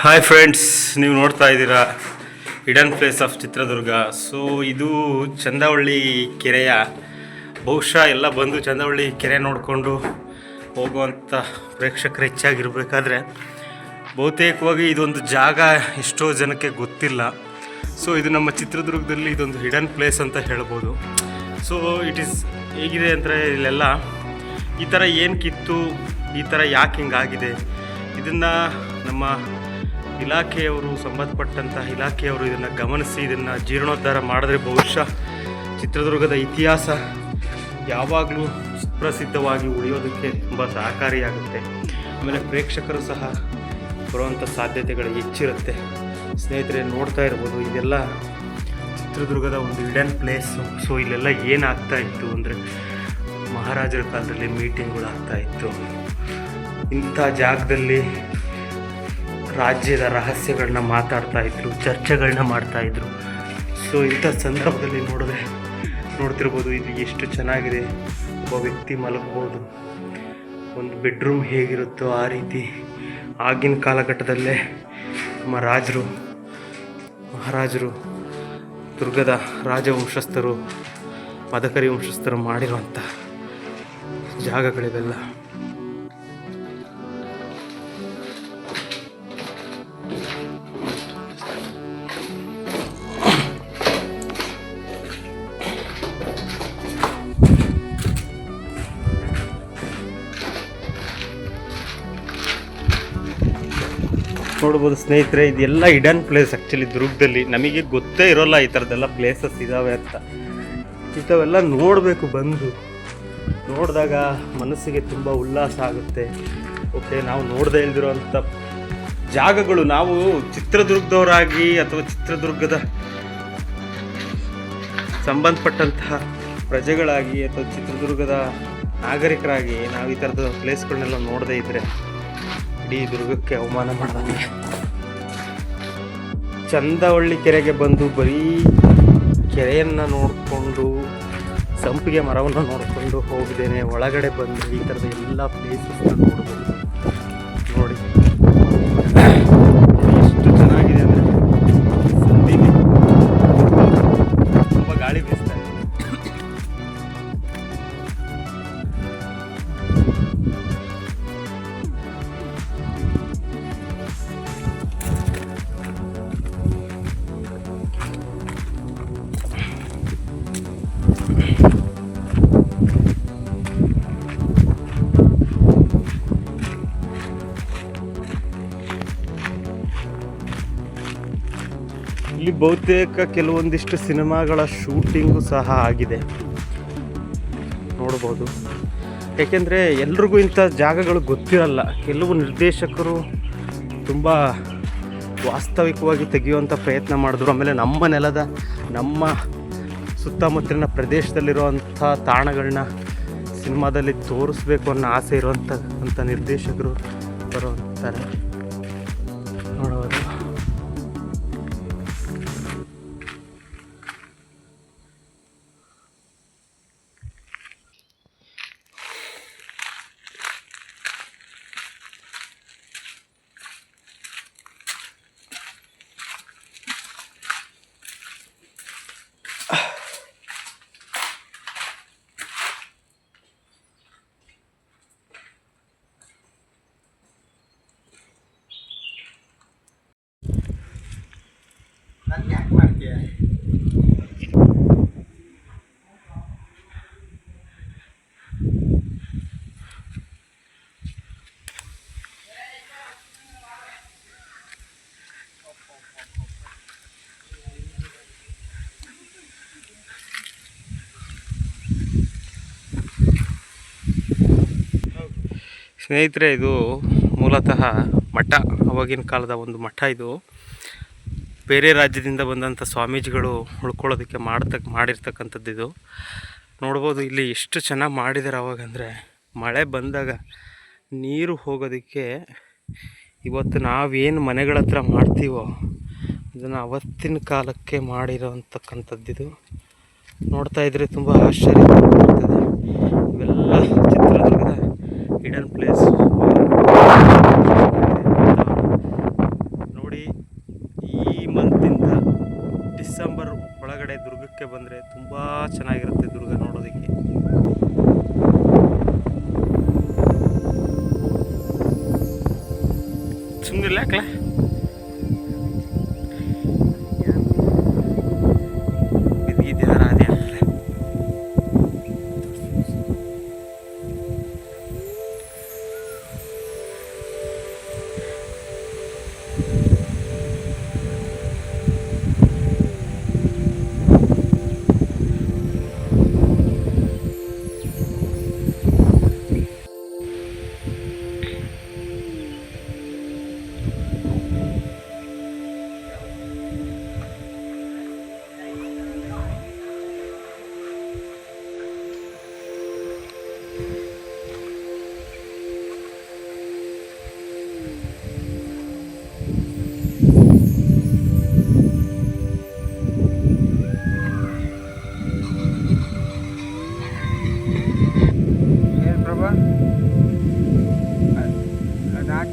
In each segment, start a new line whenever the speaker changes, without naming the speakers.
Hi friends, ನೀವು ನೋಡ್ತಾ ಇದ್ದೀರಾ hidden place of Chitradurga. So ಇದು ಚಂದವಳ್ಳಿ ಕೆರೆಯ ಬಹುಶಃ ಎಲ್ಲ ಬಂದು ಚಂದವಳ್ಳಿ ಕೆರೆ ನೋಡಿಕೊಂಡು ಹೋಗುವಂಥ ಪ್ರೇಕ್ಷಕರು ಹೆಚ್ಚಾಗಿರಬೇಕಾದ್ರೆ ಬಹುತೇಕವಾಗಿ ಇದೊಂದು ಜಾಗ ಎಷ್ಟೋ ಜನಕ್ಕೆ ಗೊತ್ತಿಲ್ಲ. ಸೊ ಇದು ನಮ್ಮ ಚಿತ್ರದುರ್ಗದಲ್ಲಿ ಇದೊಂದು ಹಿಡನ್ ಪ್ಲೇಸ್ ಅಂತ ಹೇಳ್ಬೋದು. ಸೊ ಇಟ್ ಈಸ್ ಹೇಗಿದೆ ಅಂದರೆ ಇಲ್ಲೆಲ್ಲ ಈ ಥರ ಏನು ಕಿತ್ತು, ಈ ಥರ ಯಾಕೆ ಹಿಂಗಾಗಿದೆ, ಇದನ್ನು ನಮ್ಮ ಇಲಾಖೆಯವರು, ಸಂಬಂಧಪಟ್ಟಂಥ ಇಲಾಖೆಯವರು ಇದನ್ನು ಗಮನಿಸಿ ಇದನ್ನು ಜೀರ್ಣೋದ್ಧಾರ ಮಾಡಿದ್ರೆ ಬಹುಶಃ ಚಿತ್ರದುರ್ಗದ ಇತಿಹಾಸ ಯಾವಾಗಲೂ ಸುಪ್ರಸಿದ್ಧವಾಗಿ ಉಳಿಯೋದಕ್ಕೆ ತುಂಬ ಸಹಕಾರಿಯಾಗುತ್ತೆ. ಆಮೇಲೆ ಪ್ರೇಕ್ಷಕರು ಸಹ ಬರುವಂಥ ಸಾಧ್ಯತೆಗಳು ಹೆಚ್ಚಿರುತ್ತೆ. ಸ್ನೇಹಿತರೆ, ನೋಡ್ತಾ ಇರ್ಬೋದು, ಇದೆಲ್ಲ ಚಿತ್ರದುರ್ಗದ ಒಂದು ಹಿಡನ್ ಪ್ಲೇಸು. ಸೊ ಇಲ್ಲೆಲ್ಲ ಏನಾಗ್ತಾ ಇತ್ತು ಅಂದರೆ ಮಹಾರಾಜರ ಕಾಲದಲ್ಲಿ ಮೀಟಿಂಗ್ಗಳು ಆಗ್ತಾಯಿತ್ತು. ಇಂಥ ಜಾಗದಲ್ಲಿ ರಾಜ್ಯದ ರಹಸ್ಯಗಳನ್ನ ಮಾತಾಡ್ತಾಯಿದ್ರು, ಚರ್ಚೆಗಳನ್ನ ಮಾಡ್ತಾಯಿದ್ರು. ಸೊ ಇಂಥ ಸಂದರ್ಭದಲ್ಲಿ ನೋಡ್ತಿರ್ಬೋದು ಇದು ಎಷ್ಟು ಚೆನ್ನಾಗಿದೆ. ಒಬ್ಬ ವ್ಯಕ್ತಿ ಮಲಗ್ಬೋದು, ಒಂದು ಬೆಡ್ರೂಮ್ ಹೇಗಿರುತ್ತೋ ಆ ರೀತಿ ಆಗಿನ ಕಾಲಘಟ್ಟದಲ್ಲೇ ನಮ್ಮ ಮಹಾರಾಜರು ದುರ್ಗದ ರಾಜವಂಶಸ್ಥರು, ಮದಕರಿ ವಂಶಸ್ಥರು ಮಾಡಿರುವಂಥ ಜಾಗಗಳಿವೆಲ್ಲ. ನೋಡ್ಬೋದು ಸ್ನೇಹಿತರೆ, ಇದೆಲ್ಲ ಹಿಡನ್ ಪ್ಲೇಸ್. ಆ್ಯಕ್ಚುಲಿ ದುರ್ಗದಲ್ಲಿ ನಮಗೆ ಗೊತ್ತೇ ಇರೋಲ್ಲ ಈ ಥರದ್ದೆಲ್ಲ ಪ್ಲೇಸಸ್ ಇದ್ದಾವೆ ಅಂತ. ಇಂಥವೆಲ್ಲ ನೋಡಬೇಕು, ಬಂದು ನೋಡಿದಾಗ ಮನಸ್ಸಿಗೆ ತುಂಬ ಉಲ್ಲಾಸ ಆಗುತ್ತೆ. ಓಕೆ, ನಾವು ನೋಡದೇ ಇಲ್ದಿರೋಂಥ ಜಾಗಗಳು, ನಾವು ಚಿತ್ರದುರ್ಗದವರಾಗಿ ಅಥವಾ ಚಿತ್ರದುರ್ಗದ ಸಂಬಂಧಪಟ್ಟಂತಹ ಪ್ರಜೆಗಳಾಗಿ ಅಥವಾ ಚಿತ್ರದುರ್ಗದ ನಾಗರಿಕರಾಗಿ ನಾವು ಈ ಥರದ ಪ್ಲೇಸ್ಗಳನ್ನೆಲ್ಲ ನೋಡದೇ ಇದ್ದರೆ ಇಡೀ ದುರ್ಗಕ್ಕೆ ಅವಮಾನ ಮಾಡಿದಂಗೆ. ಚಂದವಳ್ಳಿ ಕೆರೆಗೆ ಬಂದು ಬರೀ ಕೆರೆಯನ್ನು ನೋಡಿಕೊಂಡು, ಸಂಪಿಗೆ ಮರವನ್ನು ನೋಡಿಕೊಂಡು ಹೋಗಿದ್ದೇನೆ. ಒಳಗಡೆ ಬಂದು ಈ ಥರದ ಎಲ್ಲ ಪ್ಲೇಸಸ್ನ ನೋಡ್ಬೋದು. ನೋಡಿ ಎಷ್ಟು ಚೆನ್ನಾಗಿದೆ ಅಂದರೆ ಸಂದಿಗೆ ತುಂಬ ಗಾಳಿ ಬೀಸ್ತಾ ಇದೆ. ಇಲ್ಲಿ ಬಹುತೇಕ ಕೆಲವೊಂದಿಷ್ಟು ಸಿನಿಮಾಗಳ ಶೂಟಿಂಗು ಸಹ ಆಗಿದೆ, ನೋಡ್ಬೋದು. ಏಕೆಂದರೆ ಎಲ್ರಿಗೂ ಇಂಥ ಜಾಗಗಳು ಗೊತ್ತಿರಲ್ಲ. ಕೆಲವು ನಿರ್ದೇಶಕರು ತುಂಬ ವಾಸ್ತವಿಕವಾಗಿ ತೆಗೆಯುವಂಥ ಪ್ರಯತ್ನ ಮಾಡಿದ್ರು. ಆಮೇಲೆ ನಮ್ಮ ಸುತ್ತಮುತ್ತಲಿನ ಪ್ರದೇಶದಲ್ಲಿರುವಂಥ ತಾಣಗಳನ್ನ ಸಿನಿಮಾದಲ್ಲಿ ತೋರಿಸ್ಬೇಕು ಅನ್ನೋ ಆಸೆ ಇರುವಂಥ ನಿರ್ದೇಶಕರು ಬರುವಂತಾರೆ, ನೋಡೋದು. ಸ್ನೇಹಿತರೆ, ಇದು ಮೂಲತಃ ಮಠ, ಆವಾಗಿನ ಕಾಲದ ಒಂದು ಮಠ. ಇದು ಬೇರೆ ರಾಜ್ಯದಿಂದ ಬಂದಂಥ ಸ್ವಾಮೀಜಿಗಳು ಉಳ್ಕೊಳ್ಳೋದಕ್ಕೆ ಮಾಡಿರ್ತಕ್ಕಂಥದ್ದು. ಇದು ನೋಡ್ಬೋದು ಇಲ್ಲಿ ಎಷ್ಟು ಚೆನ್ನಾಗಿ ಮಾಡಿದ್ದಾರೆ. ಅವಾಗಂದರೆ ಮಳೆ ಬಂದಾಗ ನೀರು ಹೋಗೋದಕ್ಕೆ ಇವತ್ತು ನಾವೇನು ಮನೆಗಳ ಹತ್ರ ಮಾಡ್ತೀವೋ ಅದನ್ನು ಅವತ್ತಿನ ಕಾಲಕ್ಕೆ ಮಾಡಿರೋಂಥಕ್ಕಂಥದ್ದಿದು. ನೋಡ್ತಾ ಇದ್ದರೆ ತುಂಬ ಆಶ್ಚರ್ಯ ಬರ್ತದೆ. ಇವೆಲ್ಲ ಚಿತ್ರದುರ್ಗದ ಹಿಡನ್ ಪ್ಲೇಸ್. ನೋಡಿ ಸುಮ್ಮನಿಲ್ಲ ಯಾಕಲ ಬಿದ್ದಿದ್ದಾರ ಅದೇ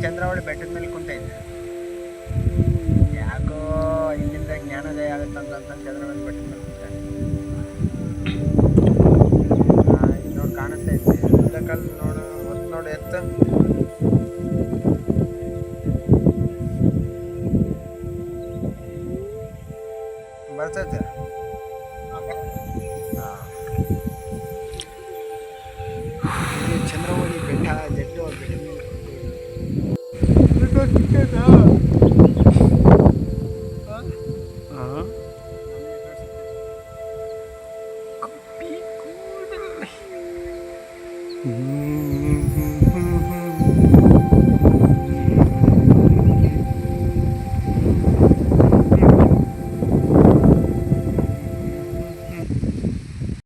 ಚಂದ್ರವಳ್ಳಿ ಬೆಟ್ಟದ ಮೇಲೆ ಕುಂತ ಇದ್ದೆ. ಯಾಕೋ ಇಲ್ಲಿಂದ ಜ್ಞಾನೋದಯ ಆಗುತ್ತಂತ ಚಂದ್ರವಳ್ಳಿ ಬೆಟ್ಟದ ಮೇಲೆ ಕುಂತ ನೋಡಿ ಕಾಣಿಸ್ತಾ ಇದ್ದೆ. ಕಲ್ಲು ನೋಡು ಹೊತ್ತು ನೋಡಿ ಎತ್ತು ಬರ್ತೈತೆ. ಚಂದ್ರವಳ್ಳಿ ಬೆಟ್ಟ ಜಡ್ಡು ಬೆಟ್ಟದ ಮೇಲೆ